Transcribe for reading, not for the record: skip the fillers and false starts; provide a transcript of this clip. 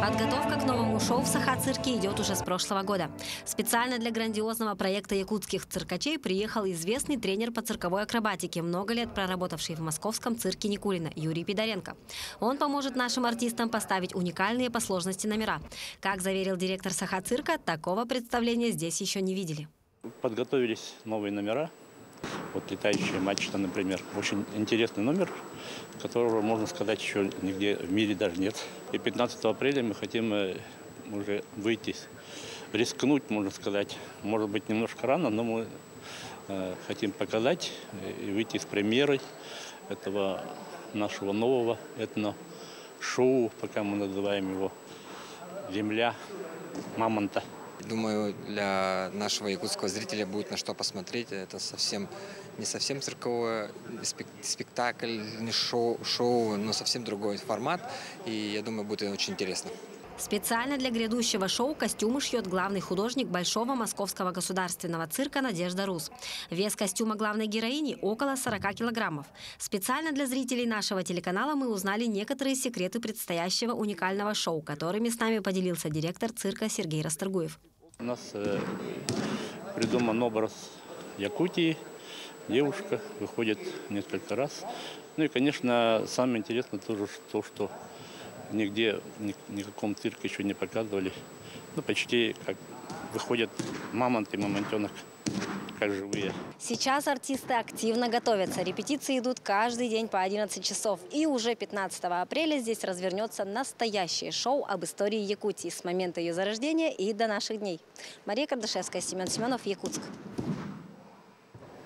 Подготовка к новому шоу в Саха-цирке идет уже с прошлого года. Специально для грандиозного проекта якутских циркачей приехал известный тренер по цирковой акробатике, много лет проработавший в московском цирке Никулина, Юрий Пидоренко. Он поможет нашим артистам поставить уникальные по сложности номера. Как заверил директор Саха-цирка, такого представления здесь еще не видели. Подготовились новые номера. Вот «Летающая мачта», например. Очень интересный номер, которого, можно сказать, еще нигде в мире даже нет. И 15 апреля мы хотим уже выйти, рискнуть, можно сказать. Может быть, немножко рано, но мы хотим показать и выйти с премьерой этого нашего нового этно-шоу, пока мы называем его «Земля мамонта». Думаю, для нашего якутского зрителя будет на что посмотреть. Это не совсем цирковой спектакль, не шоу, но совсем другой формат. И я думаю, будет очень интересно. Специально для грядущего шоу костюмы шьет главный художник Большого Московского государственного цирка Надежда Рус. Вес костюма главной героини около 40 килограммов. Специально для зрителей нашего телеканала мы узнали некоторые секреты предстоящего уникального шоу, которыми с нами поделился директор цирка Сергей Расторгуев. У нас придуман образ Якутии. Девушка выходит несколько раз. Ну и, конечно, самое интересное тоже то, что нигде, ни в каком цирке еще не показывали. Ну, почти как выходят мамонт и мамонтенок, как живые. Сейчас артисты активно готовятся. Репетиции идут каждый день по 11 часов. И уже 15 апреля здесь развернется настоящее шоу об истории Якутии с момента ее зарождения и до наших дней. Мария Кардашевская, Семен Семенов, Якутск.